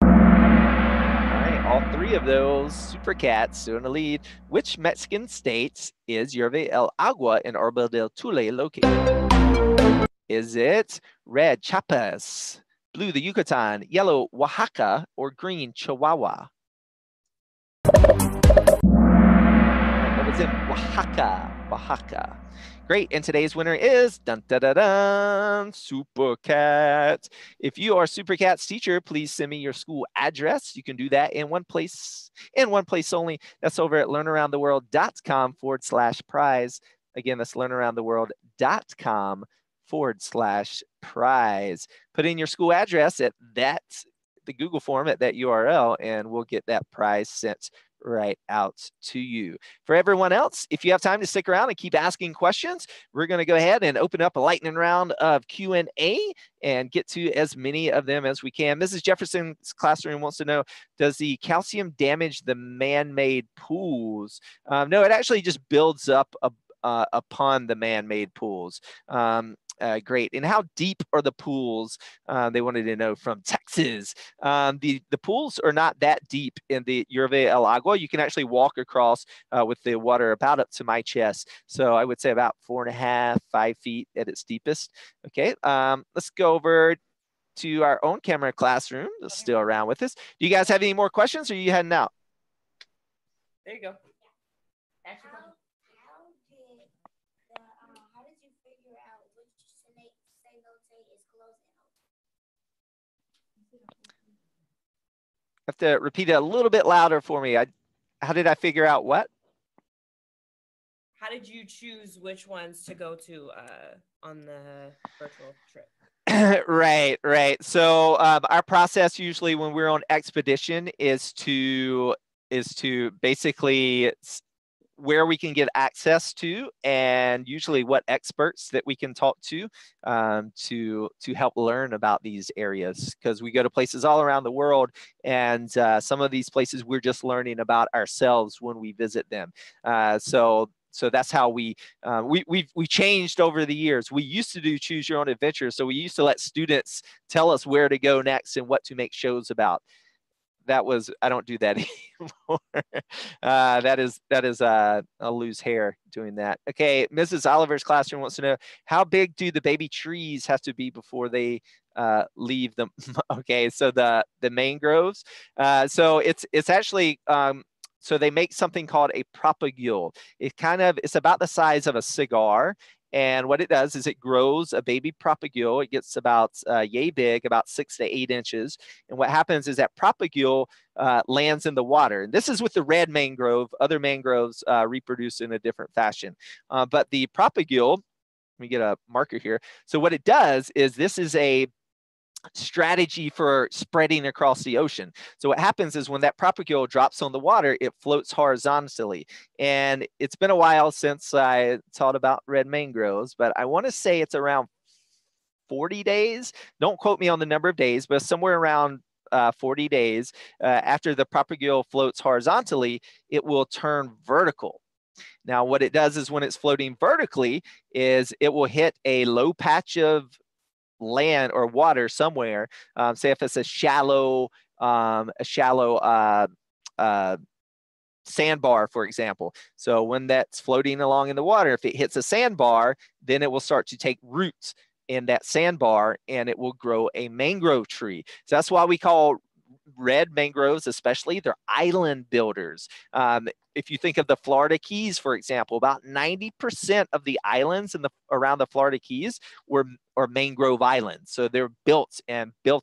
All right, all three of those. Super Cats still in the lead. Which Mexican state is Yerbe el Agua and Arbol del Thule located? Is it red, Chiapas, blue, the Yucatan, yellow, Oaxaca, or green, Chihuahua? is in Oaxaca. Oaxaca. Great. And today's winner is dun, dun, dun, dun, Super Cat. If you are Super Cat's teacher, please send me your school address. You can do that in one place only. That's over at learnaroundtheworld.com/prize. Again, that's learnaroundtheworld.com/prize. Put in your school address at the Google form at that URL, and we'll get that prize sent right out to you. For everyone else, if you have time to stick around and keep asking questions, we're going to go ahead and open up a lightning round of Q&A and get to as many of them as we can. Mrs. Jefferson's classroom wants to know, does the calcium damage the man-made pools? No, it actually just builds up upon the man-made pools. Great. And how deep are the pools? They wanted to know from Texas. The pools are not that deep in the Yerve El Agua. You can actually walk across with the water about up to my chest. So I would say about 4.5, 5 feet at its deepest. Okay. Let's go over to our own camera classroom that's still around with us. Do you guys have any more questions, or are you heading out? There you go. How did you figure out which cenote is closing? Have to repeat it a little bit louder for me. How did I figure out what? How did you choose which ones to go to on the virtual trip? Right. So our process usually when we're on expedition is to basically where we can get access to, and usually what experts that we can talk to help learn about these areas, because we go to places all around the world, and some of these places we're just learning about ourselves when we visit them. So that's how we changed over the years. We used to do choose your own adventure, so we used to let students tell us where to go next and what to make shows about. I don't do that anymore. I'll lose hair doing that. Okay, Mrs. Oliver's classroom wants to know, how big do the baby trees have to be before they leave them? Okay, so the mangroves. So it's actually so they make something called a propagule. It's about the size of a cigar. And what it does is it grows a baby propagule. It gets about yay big, about 6 to 8 inches. And what happens is that propagule lands in the water. And this is with the red mangrove. Other mangroves reproduce in a different fashion. But the propagule, let me get a marker here. So what it does is this is a strategy for spreading across the ocean. So what happens is when that propagule drops on the water, it floats horizontally. And it's been a while since I taught about red mangroves, but I want to say it's around 40 days. Don't quote me on the number of days, but somewhere around 40 days after the propagule floats horizontally, it will turn vertical. Now, what it does is when it's floating vertically is it will hit a low patch of land or water somewhere. Say if it's a shallow sandbar, for example. So when that's floating along in the water, if it hits a sandbar, then it will start to take roots in that sandbar and it will grow a mangrove tree. So that's why we call red mangroves, especially, they're island builders. If you think of the Florida Keys, for example, about 90% of the islands around the Florida Keys are mangrove islands. So they're built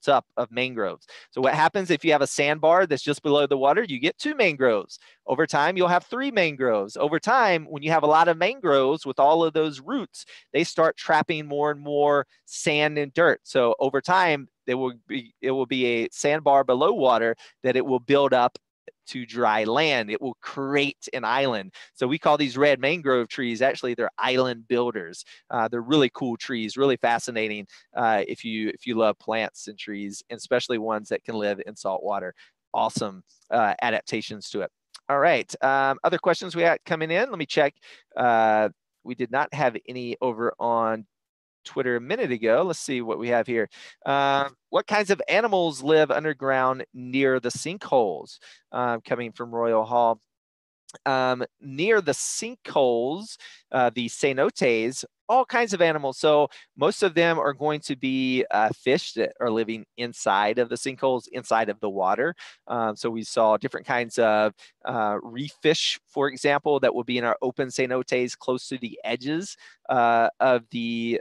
up of mangroves. So what happens if you have a sandbar that's just below the water? You get 2 mangroves. Over time, you'll have 3 mangroves. Over time, when you have a lot of mangroves with all of those roots, they start trapping more and more sand and dirt. So over time, it will be a sandbar below water that it will build up to dry land. It will create an island. So we call these red mangrove trees, actually they're island builders. They're really cool trees, really fascinating if you love plants and trees, and especially ones that can live in salt water. Awesome adaptations to it. All right, other questions we had coming in. Let me check. We did not have any over on Twitter a minute ago. Let's see what we have here. What kinds of animals live underground near the sinkholes? Coming from Royal Hall. near the sinkholes, the cenotes, all kinds of animals. So most of them are going to be fish that are living inside of the sinkholes, inside of the water. So we saw different kinds of reef fish, for example, that will be in our open cenotes close to the edges of the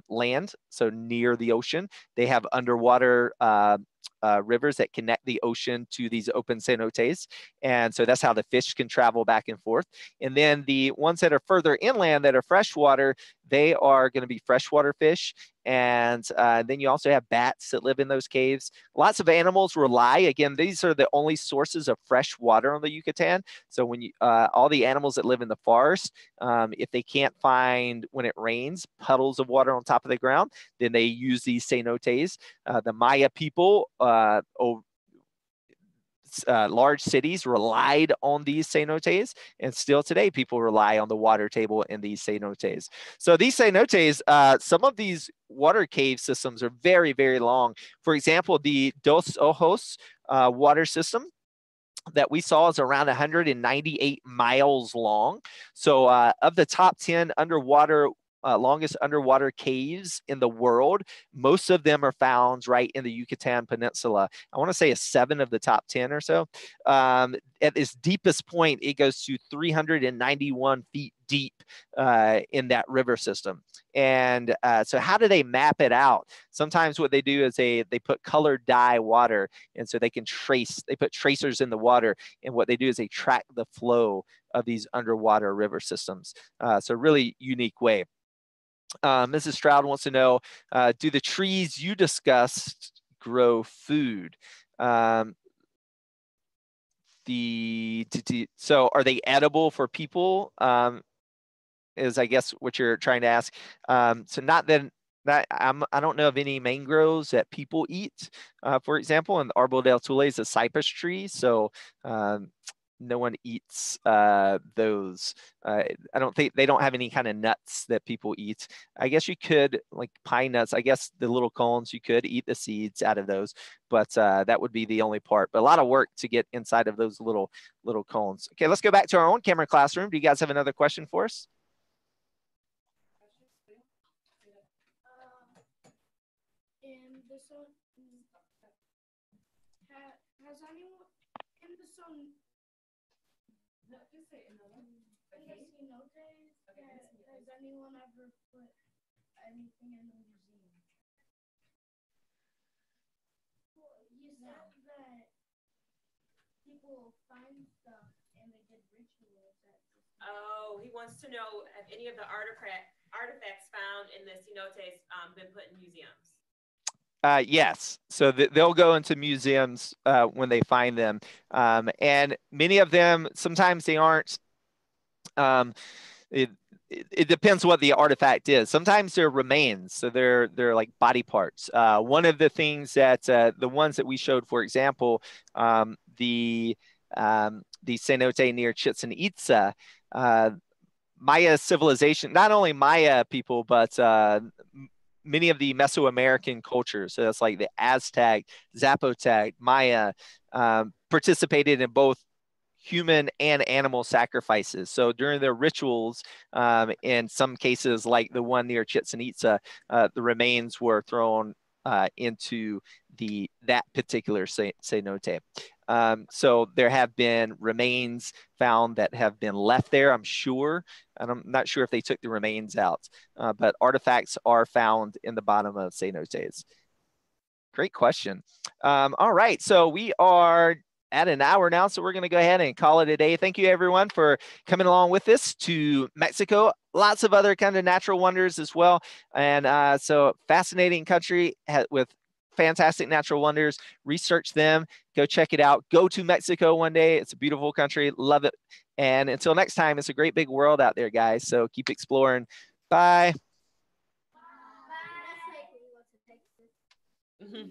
land, so near the ocean. They have underwater rivers that connect the ocean to these open cenotes. And so that's how the fish can travel back and forth. And then the ones that are further inland that are freshwater, they are going to be freshwater fish. And then you also have bats that live in those caves. Lots of animals rely, again, these are the only sources of fresh water on the Yucatan. So when you, all the animals that live in the forest, if they can't find, when it rains, puddles of water on top of the ground, then they use these cenotes. The Maya people, large cities relied on these cenotes, and still today people rely on the water table in these cenotes. So these cenotes, some of these water cave systems are very, very long. For example, the Dos Ojos water system that we saw is around 198 miles long. So of the top 10 underwater longest underwater caves in the world, most of them are found right in the Yucatan Peninsula. I want to say 7 of the top 10 or so. At its deepest point, it goes to 391 feet deep in that river system. And so how do they map it out? Sometimes what they do is they put colored dye water, and so they can trace, they put tracers in the water, and what they do is they track the flow of these underwater river systems. So really unique way. Mrs. Stroud wants to know, do the trees you discussed grow food? So are they edible for people? Is I guess what you're trying to ask. So not that I don't know of any mangroves that people eat, for example, and the Arbol del Thule is a cypress tree, so no one eats those. I don't think they don't have any kind of nuts that people eat. I guess you could, like pine nuts, I guess the little cones, you could eat the seeds out of those, but that would be the only part. But a lot of work to get inside of those little cones. Okay, let's go back to our own camera classroom. Do you guys have another question for us? In the sun, has anyone in the sun? Just say another. Okay. Has anyone ever put anything in the museum? Well, you said that people find stuff and they did rituals. Oh, he wants to know if any of the artifacts found in the cenotes been put in museums. Yes, so they'll go into museums when they find them, and many of them, sometimes they aren't. It depends what the artifact is. Sometimes they're remains, so they're like body parts. One of the things that the ones that we showed, for example, the cenote near Chichen Itza, Maya civilization, not only Maya people, but many of the Mesoamerican cultures, so that's like the Aztec, Zapotec, Maya, participated in both human and animal sacrifices. So during their rituals, in some cases, like the one near Chichen Itza, the remains were thrown into that particular cenote. So there have been remains found that have been left there, I'm sure. And I'm not sure if they took the remains out, but artifacts are found in the bottom of cenotes. Great question. All right, so we are at an hour now, so we're going to go ahead and call it a day. Thank you, everyone, for coming along with us to Mexico. Lots of other kind of natural wonders as well. And so fascinating country with fantastic natural wonders. Research them. Go check it out. Go to Mexico one day. It's a beautiful country. Love it. And until next time, it's a great big world out there, guys. So keep exploring. Bye. Bye.